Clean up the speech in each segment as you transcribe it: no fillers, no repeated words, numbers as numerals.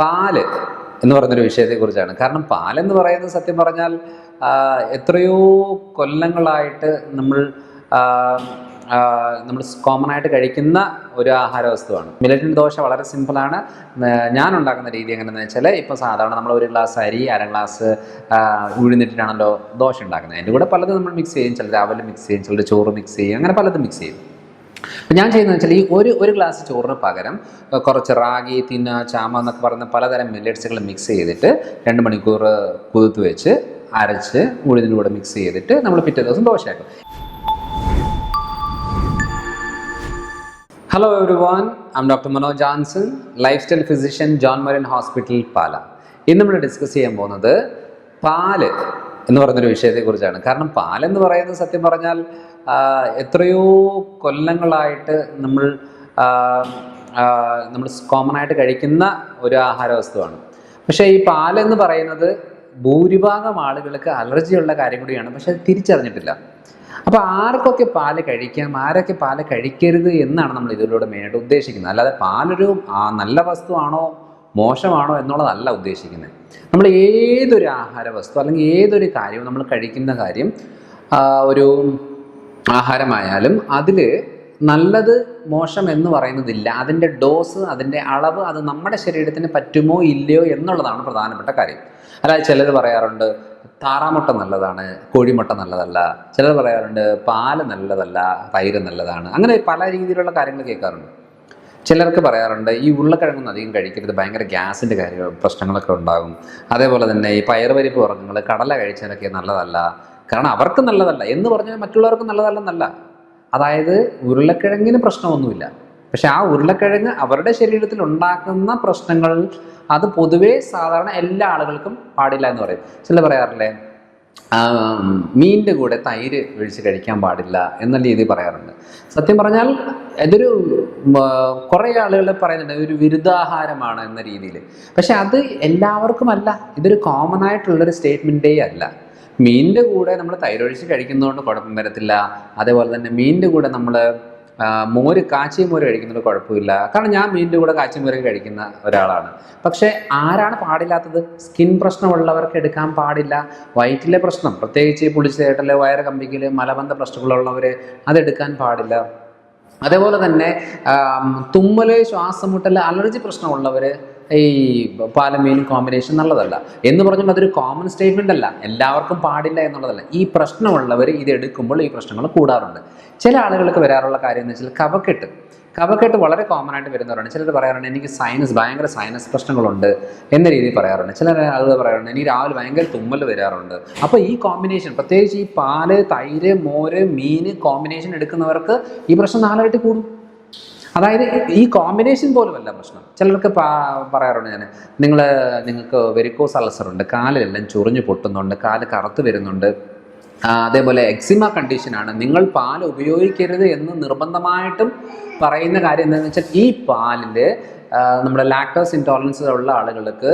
പാല് എന്ന് പറയുന്നൊരു വിഷയത്തെക്കുറിച്ചാണ്. കാരണം പാലെന്ന് പറയുന്നത് സത്യം പറഞ്ഞാൽ എത്രയോ കൊല്ലങ്ങളായിട്ട് നമ്മൾ നമ്മൾ കോമൺ ആയിട്ട് കഴിക്കുന്ന ഒരു ആഹാര വസ്തുവാണ്. മില്ലറ്റിൻ്റെ ദോശ വളരെ സിമ്പിളാണ്. ഞാൻ ഉണ്ടാക്കുന്ന രീതി എങ്ങനെയാണെന്ന് വെച്ചാൽ, ഇപ്പോൾ സാധാരണ നമ്മൾ ഒരു ഗ്ലാസ് അരി, അര ഗ്ലാസ് ഉഴുന്നിട്ടിട്ടാണല്ലോ ദോശ ഉണ്ടാക്കുന്നത്. അതിൻ്റെ കൂടെ പലതും നമ്മൾ മിക്സ് ചെയ്യും. ചിലർ അവൽ മിക്സ് ചെയ്യും, ചിലർ ചോറ് മിക്സ് ചെയ്യും, അങ്ങനെ പലതും മിക്സ് ചെയ്യും. ഞാൻ ചെയ്യുന്നത് വെച്ചാൽ, ഈ ഒരു ഗ്ലാസ് ചോറിന് പകരം കുറച്ച് റാഗി, തിന്ന, ചാമ എന്നൊക്കെ പറയുന്ന പലതരം മില്ലറ്റ്സുകൾ മിക്സ് ചെയ്തിട്ട് 2 മണിക്കൂർ കുതിർത്ത് വെച്ച് അരച്ച് ഉഴുതിൻ്റെ കൂടെ മിക്സ് ചെയ്തിട്ട് നമ്മൾ പിറ്റേ ദിവസം ദോശയാക്കും. Hello everyone, I am doctor Manoj Johnson, lifestyle physician, John Marian hospital, Pala. ഇന്ന് നമ്മൾ ഡിസ്കസ് ചെയ്യാൻ പോകുന്നത് പാല് എന്ന് പറയുന്നൊരു വിഷയത്തെക്കുറിച്ചാണ്. കാരണം പാലെന്ന് പറയുന്നത് സത്യം പറഞ്ഞാൽ എത്രയോ കൊല്ലങ്ങളായിട്ട് നമ്മൾ കോമൺ ആയിട്ട് കഴിക്കുന്ന ഒരു ആഹാര വസ്തുവാണ്. പക്ഷേ ഈ പാലെന്ന് പറയുന്നത് ഭൂരിഭാഗം ആളുകൾക്ക് അലർജിയുള്ള കാര്യം കൂടിയാണ്. പക്ഷെ അത് തിരിച്ചറിഞ്ഞിട്ടില്ല. അപ്പോൾ ആർക്കൊക്കെ പാല് കഴിക്കാം, ആരൊക്കെ പാല് കഴിക്കരുത് എന്നാണ് നമ്മൾ ഇതിലൂടെ മെയിനായിട്ട് ഉദ്ദേശിക്കുന്നത്. അല്ലാതെ പാലൊരു നല്ല വസ്തുവാണോ മോശമാണോ എന്നുള്ളതല്ല ഉദ്ദേശിക്കുന്നത്. നമ്മൾ ഏതൊരു ആഹാര വസ്തു അല്ലെങ്കിൽ ഏതൊരു കാര്യവും നമ്മൾ കഴിക്കുന്ന കാര്യം, ഒരു ആഹാരമായാലും അതിൽ നല്ലത് മോശം എന്ന് പറയുന്നതില്ല. അതിൻ്റെ ഡോസ്, അതിൻ്റെ അളവ്, അത് നമ്മുടെ ശരീരത്തിന് പറ്റുമോ ഇല്ലയോ എന്നുള്ളതാണ് പ്രധാനപ്പെട്ട കാര്യം. അല്ലാതെ ചിലർ പറയാറുണ്ട് താറാമുട്ട നല്ലതാണ്, കോഴിമുട്ട നല്ലതല്ല. ചിലർ പറയാറുണ്ട് പാല് നല്ലതല്ല, തൈര് നല്ലതാണ്. അങ്ങനെ പല രീതിയിലുള്ള കാര്യങ്ങൾ കേൾക്കാറുണ്ട്. ചിലർക്ക് പറയാറുണ്ട് ഈ ഉരുളക്കിഴങ്ങൊന്നും അധികം കഴിക്കരുത്, ഭയങ്കര ഗ്യാസിൻ്റെ പ്രശ്നങ്ങളൊക്കെ ഉണ്ടാകും. അതേപോലെ തന്നെ ഈ പയറുപരിപ്പ് വർഗ്ഗങ്ങൾ, കടല കഴിച്ചാലൊക്കെ നല്ലതല്ല, കാരണം അവർക്ക് നല്ലതല്ല എന്ന് പറഞ്ഞാൽ മറ്റുള്ളവർക്ക് നല്ലതല്ലെന്നല്ല. അതായത് ഉരുളക്കിഴങ്ങിന് പ്രശ്നമൊന്നുമില്ല, പക്ഷെ ആ ഉരുളക്കിഴങ്ങ് അവരുടെ ശരീരത്തിൽ ഉണ്ടാക്കുന്ന പ്രശ്നങ്ങൾ അത് പൊതുവേ സാധാരണ എല്ലാ ആളുകൾക്കും പാടില്ല എന്ന് പറയും. ചിലർ പറയാറില്ലേ മീനിൻ്റെ കൂടെ തൈര് ഒഴിച്ച് കഴിക്കാൻ പാടില്ല എന്ന രീതിയിൽ പറയാറുണ്ട്. സത്യം പറഞ്ഞാൽ ഇതൊരു കുറേ ആളുകൾ പറയുന്നുണ്ട് ഒരു വിരുദ്ധാഹാരമാണ് എന്ന രീതിയിൽ. പക്ഷെ അത് എല്ലാവർക്കും അല്ല. ഇതൊരു കോമൺ ആയിട്ടുള്ളൊരു സ്റ്റേറ്റ്മെൻറ്റേ അല്ല. മീനിൻ്റെ കൂടെ നമ്മൾ തൈരൊഴിച്ച് കഴിക്കുന്നതുകൊണ്ട് കുഴപ്പം വരത്തില്ല. അതേപോലെ തന്നെ മീനിൻ്റെ കൂടെ നമ്മൾ കാച്ചിയ മോര് കഴിക്കുന്നത് കുഴപ്പമില്ല. കാരണം ഞാൻ മീനിൻ്റെ കൂടെ കാച്ചിയ മോര് കഴിക്കുന്ന ഒരാളാണ്. പക്ഷേ ആരാണ് പാടില്ലാത്തത്? സ്കിൻ പ്രശ്നമുള്ളവർക്ക് എടുക്കാൻ പാടില്ല. വയറ്റിലെ പ്രശ്നം, പ്രത്യേകിച്ച് പുളിച്ചേട്ടൽ, വയറ് കമ്പിക്കൽ, മലബന്ധ പ്രശ്നങ്ങളുള്ളവർ അതെടുക്കാൻ പാടില്ല. അതേപോലെ തന്നെ തുമ്മൽ, ശ്വാസം മുട്ടൽ, അലർജി പ്രശ്നമുള്ളവർ ഈ പാലും മീനും കോമ്പിനേഷൻ നല്ലതല്ല എന്ന് പറഞ്ഞാൽ അതൊരു കോമൺ സ്റ്റേറ്റ്മെൻ്റ് അല്ല. എല്ലാവർക്കും പാടില്ല എന്നുള്ളതല്ല. ഈ പ്രശ്നമുള്ളവർ ഇത് എടുക്കുമ്പോൾ ഈ പ്രശ്നങ്ങൾ കൂടാറുണ്ട്. ചില ആളുകൾക്ക് വരാറുള്ള കാര്യം എന്ന് വെച്ചാൽ കഫക്കെട്ട് വളരെ കോമൺ ആയിട്ട് വരുന്നവരാണ്. ചിലർ പറയാറുണ്ട് എനിക്ക് ഭയങ്കര സൈനസ് പ്രശ്നങ്ങളുണ്ട് എന്ന രീതിയിൽ പറയാറുണ്ട്. ചില ആളുകൾ പറയാറുണ്ട് എനിക്ക് രാവിലെ ഭയങ്കര തുമ്മൽ വരാറുണ്ട്. അപ്പോൾ ഈ കോമ്പിനേഷൻ, പ്രത്യേകിച്ച് ഈ പാല്, തൈര്, മോര്, മീൻ കോമ്പിനേഷൻ എടുക്കുന്നവർക്ക് ഈ പ്രശ്നം 4 ഇരട്ടി കൂടും. അതായത് ഈ കോമ്പിനേഷൻ പോലുമല്ല പ്രശ്നം. ചിലർക്ക് പറയാറുണ്ട് നിങ്ങൾക്ക് വെരിക്കോസ് അൾസർ ഉണ്ട്, കാലിലെല്ലാം ചൊറിഞ്ഞു പൊട്ടുന്നുണ്ട്, കാല് കറുത്ത് വരുന്നുണ്ട്, അതേപോലെ എക്സിമ കണ്ടീഷനാണ്, നിങ്ങൾ പാൽ ഉപയോഗിക്കരുത് എന്ന് നിർബന്ധമായിട്ടും പറയുന്ന കാര്യം എന്താണെന്ന് വെച്ചാൽ ഈ പാലിൽ നമ്മുടെ ലാക്ടോസ് ഇൻടോളറൻസ് ഉള്ള ആളുകൾക്ക്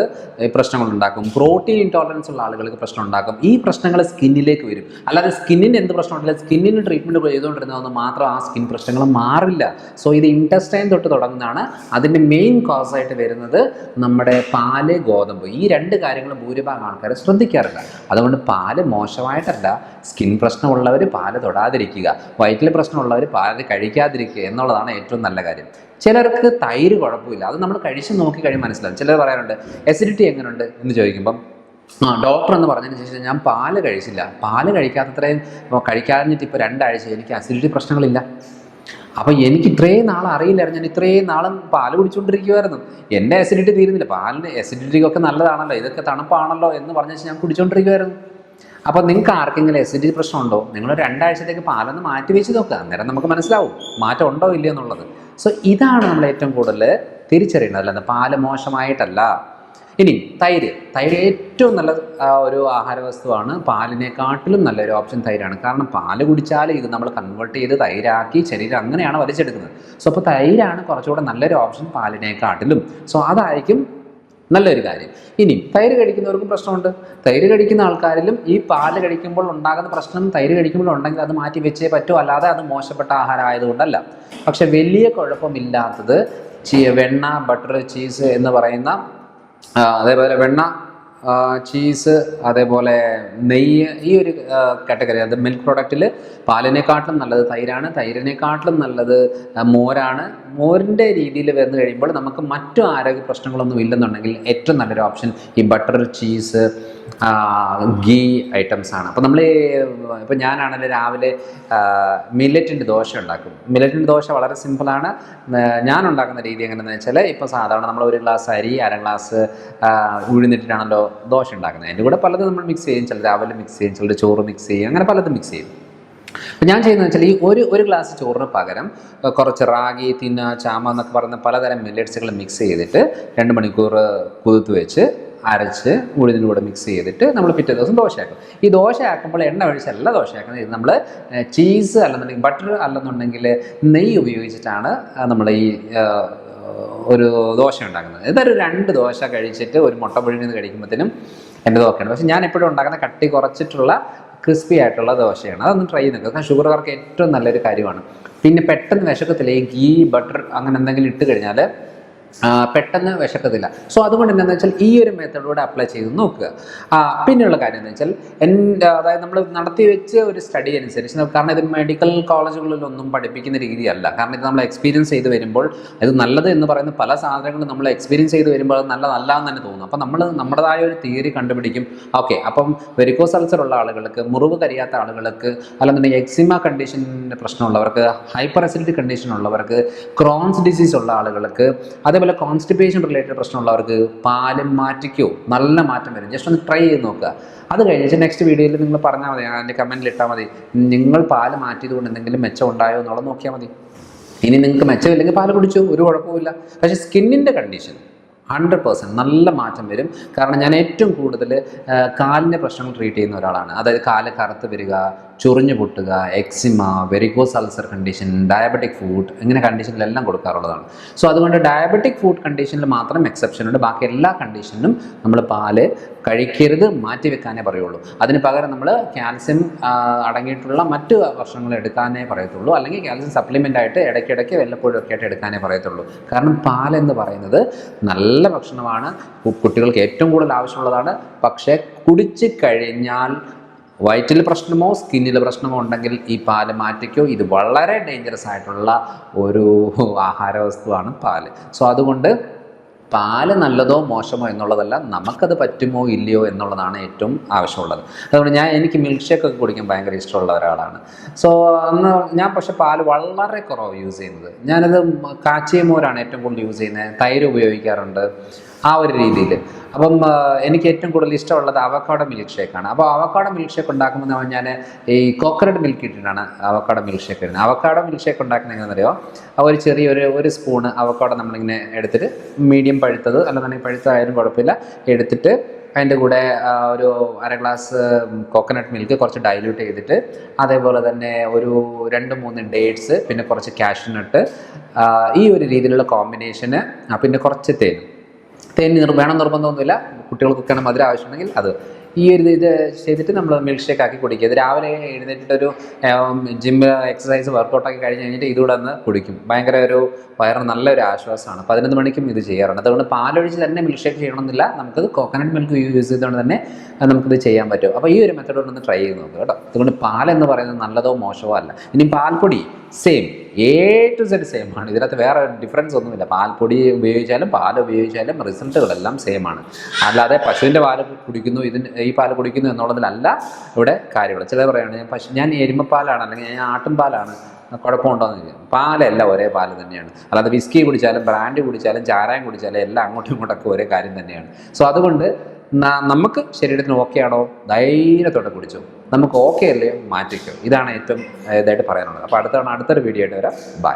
പ്രശ്നങ്ങളുണ്ടാക്കും, പ്രോട്ടീൻ ഇൻടോളറൻസ് ഉള്ള ആളുകൾക്ക് പ്രശ്നം ഉണ്ടാക്കും. ഈ പ്രശ്നങ്ങൾ സ്കിന്നിലേക്ക് വരും. അല്ലാതെ സ്കിന്നിന് എന്ത് പ്രശ്നമുണ്ടല്ല, സ്കിന്നിന് ട്രീറ്റ്മെൻറ്റ് ചെയ്തുകൊണ്ടിരുന്നതെന്ന് മാത്രം ആ സ്കിൻ പ്രശ്നങ്ങൾ മാറില്ല. സോ ഇത് ഇൻറ്റസ്റ്റൈൻ തൊട്ട് തുടങ്ങുന്നതാണ്. അതിൻ്റെ മെയിൻ കോസായിട്ട് വരുന്നത് നമ്മുടെ പാല്, ഗോതമ്പ്. ഈ 2 കാര്യങ്ങൾ ഭൂരിഭാഗം ആൾക്കാർ ശ്രദ്ധിക്കാറില്ല. അതുകൊണ്ട് പാല് മോശമായിട്ടല്ല, സ്കിൻ പ്രശ്നമുള്ളവർ പാല് തൊടാതിരിക്കുക, വയറ്റിൽ പ്രശ്നമുള്ളവർ പാല് കഴിക്കാതിരിക്കുക എന്നുള്ളതാണ് ഏറ്റവും നല്ല കാര്യം. ചിലർക്ക് തൈര് കുഴപ്പമില്ല, അത് നമ്മൾ കഴിച്ച് നോക്കി കഴിയുമ്പോൾ മനസ്സിലാവും. ചിലർ പറയാറുണ്ട് എസിഡിറ്റി എങ്ങനെയുണ്ട് എന്ന് ചോദിക്കുമ്പം ഡോക്ടർ എന്ന് പറഞ്ഞതിന് ശേഷം ഞാൻ പാല് കഴിച്ചില്ല, പാല് കഴിക്കാതിട്ട് ഇപ്പോൾ 2 ആഴ്ച എനിക്ക് അസിഡിറ്റി പ്രശ്നങ്ങളില്ല. അപ്പോൾ എനിക്ക് ഇത്രയും നാൾ അറിയില്ലായിരുന്നു, ഞാൻ ഇത്രയും നാളും പാല് കുടിച്ചുകൊണ്ടിരിക്കുമായിരുന്നു, എൻ്റെ അസിഡിറ്റി തീരുന്നില്ല. പാലിന് അസിഡിറ്റിക്കൊക്കെ നല്ലതാണല്ലോ, ഇതൊക്കെ തണുപ്പാണല്ലോ എന്ന് പറഞ്ഞ ഞാൻ കുടിച്ചുകൊണ്ടിരിക്കുമായിരുന്നു. അപ്പോൾ നിങ്ങൾക്ക് ആർക്കെങ്കിലും അസിഡിറ്റി പ്രശ്നമുണ്ടോ, നിങ്ങൾ 2 ആഴ്ചത്തേക്ക് പാലൊന്ന് മാറ്റി വെച്ച് നോക്കുക, അന്നേരം നമുക്ക് മനസ്സിലാവും മാറ്റം ഉണ്ടോ ഇല്ലയോ എന്നുള്ളത്. സോ ഇതാണ് നമ്മൾ ഏറ്റവും കൂടുതൽ തിരിച്ചറിയേണ്ടത്, അല്ലാതെ പാല് മോശമായിട്ടല്ല. ഇനി തൈര് ഏറ്റവും നല്ല ഒരു ആഹാര വസ്തുവാണ്. പാലിനെക്കാട്ടിലും നല്ലൊരു ഓപ്ഷൻ തൈരാണ്. കാരണം പാല് കുടിച്ചാൽ ഇത് നമ്മൾ കൺവേർട്ട് ചെയ്ത് തൈരാക്കി ശരീരം അങ്ങനെയാണ് വലിച്ചെടുക്കുന്നത്. സോ അപ്പോൾ തൈരാണ് കുറച്ചുകൂടെ നല്ലൊരു ഓപ്ഷൻ പാലിനെക്കാട്ടിലും. സോ അതായിരിക്കും നല്ലൊരു കാര്യം. ഇനി തൈര് കഴിക്കുന്നവർക്കും പ്രശ്നമുണ്ട്. തൈര് കഴിക്കുന്ന ആൾക്കാരിലും ഈ പാല് കഴിക്കുമ്പോൾ ഉണ്ടാകുന്ന പ്രശ്നം തൈര് കഴിക്കുമ്പോൾ ഉണ്ടെങ്കിൽ അത് മാറ്റി വെച്ചേ പറ്റൂ, അല്ലാതെ അത് മോശപ്പെട്ട ആഹാരം ആയതുകൊണ്ടല്ല. പക്ഷെ വലിയ കുഴപ്പമില്ലാത്തത് വെണ്ണ, ബട്ടർ, ചീസ് എന്ന് പറയുന്ന അതേപോലെ വെണ്ണ, ചീസ്, അതേപോലെ നെയ്യ്, ഈ ഒരു കാറ്റഗറി. അത് മിൽക്ക് പ്രോഡക്റ്റിൽ പാലിനെക്കാട്ടിലും നല്ലത് തൈരാണ്, തൈരിനെക്കാട്ടിലും നല്ലത് മോരാണ്. മോരിൻ്റെ രീതിയിൽ വന്നു കഴിയുമ്പോൾ നമുക്ക് മറ്റു ആരോഗ്യ പ്രശ്നങ്ങളൊന്നും ഇല്ലെന്നുണ്ടെങ്കിൽ ഏറ്റവും നല്ലൊരു ഓപ്ഷൻ ഈ ബട്ടർ, ചീസ്, ഗീ ഐറ്റംസ് ആണ്. അപ്പോൾ നമ്മൾ ഇപ്പോൾ ഞാനാണെങ്കിൽ രാവിലെ മില്ലറ്റിൻ്റെ ദോശ ഉണ്ടാക്കും. മില്ലറ്റിൻ്റെ ദോശ വളരെ സിമ്പിളാണ്. ഞാൻ ഉണ്ടാക്കുന്ന രീതി എങ്ങനെയാണെന്ന് വെച്ചാൽ, ഇപ്പോൾ സാധാരണ നമ്മൾ ഒരു ഗ്ലാസ് അരി, അര ഗ്ലാസ് ഉഴുന്നിട്ടിട്ടാണല്ലോ ദോശ ഉണ്ടാക്കുന്നത്. അതിൻ്റെ കൂടെ പലതും നമ്മൾ മിക്സ് ചെയ്യും. ചിലർ രാവിലെ മിക്സ് ചെയ്യും, ചിലർ ചോറ് മിക്സ് ചെയ്യും, അങ്ങനെ പലതും മിക്സ് ചെയ്യും. അപ്പോൾ ഞാൻ ചെയ്യുന്നത് വെച്ചാൽ, ഈ ഒരു ഗ്ലാസ് ചോറിന് പകരം കുറച്ച് റാഗി, തിന്ന, ചാമ എന്നൊക്കെ പറയുന്ന പലതരം മില്ലറ്റ്സുകൾ മിക്സ് ചെയ്തിട്ട് 2 മണിക്കൂർ കുതിർത്ത് വെച്ച് അരച്ച് ഉഴുതിൻ്റെ കൂടെ മിക്സ് ചെയ്തിട്ട് നമ്മൾ പിറ്റേ ദിവസം ദോശയാക്കും. ഈ ദോശയാക്കുമ്പോൾ എണ്ണ ഒഴിച്ചല്ല ദോശയാക്കുന്നത്. ഇത് നമ്മൾ ചീസ് അല്ലെന്നുണ്ടെങ്കിൽ ബട്ടർ അല്ലെന്നുണ്ടെങ്കിൽ നെയ്യ് ഉപയോഗിച്ചിട്ടാണ് നമ്മൾ ഈ ഒരു ദോശ ഉണ്ടാക്കുന്നത്. ഇതൊരു 2 ദോശ കഴിച്ചിട്ട് ഒരു മുട്ട പുഴുങ്ങിയത് കഴിക്കുമ്പോഴത്തേനും എൻ്റെ ദോശയാണ്. പക്ഷേ ഞാൻ എപ്പോഴും ഉണ്ടാക്കുന്ന കട്ടി കുറച്ചിട്ടുള്ള ക്രിസ്പി ആയിട്ടുള്ള ദോശയാണ്. അതൊന്ന് ട്രൈ ചെയ്ത് നോക്കുക. ഷുഗറുകാർക്ക് ഏറ്റവും നല്ലൊരു കാര്യമാണ്. പിന്നെ പെട്ടെന്ന് വിശക്കത്തില്ല. ഈ ഗീ, ബട്ടർ അങ്ങനെ എന്തെങ്കിലും ഇട്ട് കഴിഞ്ഞാൽ പെട്ടെന്ന് വിശക്കത്തില്ല. സോ അതുകൊണ്ട് എന്താണെന്ന് വെച്ചാൽ ഈ ഒരു മെത്തേഡിലൂടെ അപ്ലൈ ചെയ്ത് നോക്കുക. പിന്നെയുള്ള കാര്യം എന്ന് വെച്ചാൽ അതായത് നമ്മൾ നടത്തി വെച്ച ഒരു സ്റ്റഡി അനുസരിച്ച്, കാരണം ഇത് മെഡിക്കൽ കോളേജുകളിലൊന്നും പഠിപ്പിക്കുന്ന രീതിയല്ല. കാരണം ഇത് നമ്മൾ എക്സ്പീരിയൻസ് ചെയ്ത് വരുമ്പോൾ ഇത് നല്ലത് എന്ന് പറയുന്ന പല സാധനങ്ങളും നമ്മൾ എക്സ്പീരിയൻസ് ചെയ്ത് വരുമ്പോൾ അത് നല്ലതല്ല എന്ന് തന്നെ തോന്നും. അപ്പോൾ നമ്മൾ നമ്മുടേതായ ഒരു തിയറി കണ്ടുപിടിക്കും. ഓക്കെ, അപ്പം വെരിക്കോസ് അൾസർ ഉള്ള ആളുകൾക്ക്, മുറിവ് കരിയാത്ത ആളുകൾക്ക്, അല്ലെന്നുണ്ടെങ്കിൽ എക്സിമ കണ്ടീഷൻ്റെ പ്രശ്നമുള്ളവർക്ക്, ഹൈപ്പർ അസിഡിറ്റി കണ്ടീഷൻ ഉള്ളവർക്ക്, ക്രോൺസ് ഡിസീസ് ഉള്ള ആളുകൾക്ക്, അതേപോലെ കോൺസ്റ്റിപ്പേഷൻ റിലേറ്റഡ് പ്രശ്നമുള്ളവർക്ക് പാലും മാറ്റിക്കോ, നല്ല മാറ്റം വരും. ജസ്റ്റ് ഒന്ന് ട്രൈ ചെയ്ത് നോക്കുക. അത് കഴിഞ്ഞിട്ട് നെക്സ്റ്റ് വീഡിയോയിൽ നിങ്ങൾ പറഞ്ഞാൽ മതി, അതിൻ്റെ കമൻറ്റിൽ ഇട്ടാൽ മതി, നിങ്ങൾ പാല് മാറ്റിയത് കൊണ്ട് എന്തെങ്കിലും മെച്ചം ഉണ്ടായോ എന്നുള്ളത് നോക്കിയാൽ മതി. ഇനി നിങ്ങൾക്ക് മെച്ചമില്ലെങ്കിൽ പാല് കുടിച്ചു, ഒരു കുഴപ്പമില്ല. പക്ഷേ സ്കിന്നിൻ്റെ കണ്ടീഷൻ 100% നല്ല മാറ്റം വരും. കാരണം ഞാൻ ഏറ്റവും കൂടുതൽ കാലിൻ്റെ പ്രശ്നങ്ങൾ ട്രീറ്റ് ചെയ്യുന്ന ഒരാളാണ്. അതായത് കാല് കറുത്ത് വരിക, ചൊറിഞ്ഞു പൊട്ടുക, eczema, varicose ulcer condition, diabetic foot, ഇങ്ങനെ കണ്ടീഷനിലെല്ലാം കൊടുക്കാറുള്ളതാണ്. സോ അതുകൊണ്ട് ഡയബറ്റിക് ഫുഡ് കണ്ടീഷനിൽ മാത്രം എക്സെപ്ഷൻ ഉണ്ട്. ബാക്കി എല്ലാ കണ്ടീഷനിലും നമ്മൾ പാല് കഴിക്കരുത്, മാറ്റി വെക്കാനേ പറയുള്ളൂ. അതിന് പകരം നമ്മൾ കാൽസ്യം അടങ്ങിയിട്ടുള്ള മറ്റ് ഭക്ഷണങ്ങൾ എടുക്കാനേ പറയത്തുള്ളൂ. അല്ലെങ്കിൽ കാൽസ്യം സപ്ലിമെൻ്റ് ആയിട്ട് ഇടയ്ക്കിടയ്ക്ക് വല്ലപ്പോഴും ഒക്കെ ആയിട്ട് എടുക്കാനേ പറയത്തുള്ളൂ. കാരണം പാലെന്ന് പറയുന്നത് നല്ല ഭക്ഷണമാണ്, കുട്ടികൾക്ക് ഏറ്റവും കൂടുതൽ ആവശ്യമുള്ളതാണ്. പക്ഷേ കുടിച്ച് കഴിഞ്ഞാൽ വയറ്റിൽ പ്രശ്നമോ സ്കിന്നിൽ പ്രശ്നമോ ഉണ്ടെങ്കിൽ ഈ പാല് മാറ്റിക്കോ. ഇത് വളരെ ഡേഞ്ചറസ് ആയിട്ടുള്ള ഒരു ആഹാര വസ്തുവാണ് പാല്. സോ അതുകൊണ്ട് പാല് നല്ലതോ മോശമോ എന്നുള്ളതല്ല, നമുക്കത് പറ്റുമോ ഇല്ലയോ എന്നുള്ളതാണ് ഏറ്റവും ആവശ്യമുള്ളത്. അതുകൊണ്ട് എനിക്ക് മിൽക്ക് ഷേക്ക് ഒക്കെ കുടിക്കാൻ ഭയങ്കര ഇഷ്ടമുള്ള ഒരാളാണ്. സോ ഞാൻ പക്ഷേ പാല് വളരെ കുറവ് യൂസ് ചെയ്യുന്നത്. ഞാനത് കാച്ചിയ മോരാണ് ഏറ്റവും കൂടുതൽ യൂസ് ചെയ്യുന്നത്. തൈര് ഉപയോഗിക്കാറുണ്ട് ആ ഒരു രീതിയിൽ. അപ്പം എനിക്ക് ഏറ്റവും കൂടുതൽ ഇഷ്ടമുള്ളത് അവക്കാഡോ മിൽക്ക് ഷേക്കാണ്. അപ്പോൾ അവക്കാഡോ മിൽക്ക് ഷേക്ക് ഉണ്ടാക്കുമ്പോൾ ഞാൻ ഈ കോക്കനട്ട് മിൽക്ക് ഇട്ടിട്ടാണ് അവക്കാഡോ മിൽക്ക് ഷേക്ക് ഇടുന്നത്. അവക്കാഡോ മിൽക്ക് ഷേക്ക് ഉണ്ടാക്കുന്നത് എങ്ങനെയാണെന്നറിയോ? ഒരു ചെറിയൊരു സ്പൂണ് അവക്കാഡോ നമ്മളിങ്ങനെ എടുത്തിട്ട്, മീഡിയം പഴുത്തത് അല്ലെന്നുണ്ടെങ്കിൽ പഴുത്തതായാലും കുഴപ്പമില്ല, എടുത്തിട്ട് അതിൻ്റെ കൂടെ ഒരു അര ഗ്ലാസ് കോക്കനട്ട് മിൽക്ക് കുറച്ച് ഡൈല്യൂട്ട് ചെയ്തിട്ട്, അതേപോലെ തന്നെ ഒരു 2-3 ഡേറ്റ്സ്, പിന്നെ കുറച്ച് കാഷ്യൂനട്ട്, ഈ ഒരു രീതിയിലുള്ള കോമ്പിനേഷന്, പിന്നെ കുറച്ച് തേൻ വേണം നിർബന്ധമൊന്നുമില്ല. കുട്ടികൾക്കൊക്കെയാണ് മധുരം ആവശ്യമുണ്ടെങ്കിൽ അത്. ഈ ഒരു ഇത് ചെയ്തിട്ട് നമ്മൾ മിൽക്ക് ഷേക്ക് ആക്കി കുടിക്കുക. ഇത് രാവിലെ എഴുന്നേറ്റിട്ടൊരു ജിമ്മ് എക്സസൈസ് വർക്കൗട്ടാക്കി കഴിഞ്ഞ് കഴിഞ്ഞിട്ട് ഇതുകൂടെ ഒന്ന് കുടിക്കും. ഭയങ്കര ഒരു വയറിന് നല്ലൊരു ആശ്വാസമാണ്. 11 മണിക്കും ഇത് ചെയ്യാറുണ്ട്. അതുകൊണ്ട് പാലൊഴിച്ച് തന്നെ മിൽക്ക് ഷേക്ക് ചെയ്യണമെന്നില്ല, നമുക്കത് കോക്കനട്ട് മിൽക്ക് യൂസ് ചെയ്തുകൊണ്ട് തന്നെ നമുക്കിത് ചെയ്യാൻ പറ്റും. അപ്പോൾ ഈ ഒരു മെത്തേഡ് ഒന്ന് ട്രൈ ചെയ്ത് നോക്കുക കേട്ടോ. അതുകൊണ്ട് പാലെന്ന് പറയുന്നത് നല്ലതോ മോശമോ അല്ല. ഇനി പാൽപ്പൊടി same, A to Z same ആണ്. ഇതിനകത്ത് വേറെ ഡിഫറൻസ് ഒന്നുമില്ല. പാൽപ്പൊടി ഉപയോഗിച്ചാലും പാൽ ഉപയോഗിച്ചാലും റിസൾട്ടുകളെല്ലാം സെയിം ആണ്. അല്ലാതെ പശുവിൻ്റെ പാല് കുടിക്കുന്നു, ഈ പാല് കുടിക്കുന്നു എന്നുള്ളതിലല്ല ഇവിടെ കാര്യമുള്ളത്. ചിലർ പറയുകയാണ് ഞാൻ എരുമപ്പാലാണ് അല്ലെങ്കിൽ ഞാൻ ആട്ടിൻപാലാണ്, കുഴപ്പമുണ്ടോയെന്ന് ചോദിക്കും. പാലെല്ലാം ഒരേ പാല് തന്നെയാണ്. അല്ലാതെ വിസ്കി കുടിച്ചാലും ബ്രാൻഡ് കുടിച്ചാലും ചാരായം കുടിച്ചാലും എല്ലാം അങ്ങോട്ടും ഇങ്ങോട്ടൊക്കെ ഒരേ കാര്യം തന്നെയാണ്. സോ അതുകൊണ്ട് നമുക്ക് ശരീരത്തിന് ഓക്കെ ആണോ, ധൈര്യത്തോടെ കുടിച്ചോ. നമുക്ക് ഓക്കെ അല്ലേ, മാറ്റിക്കോ. ഇതാണ് ഏറ്റവും ഇതായിട്ട് പറയാനുള്ളത്. അപ്പോൾ അടുത്തൊരു വീഡിയോ ആയിട്ട് വരാം. ബൈ.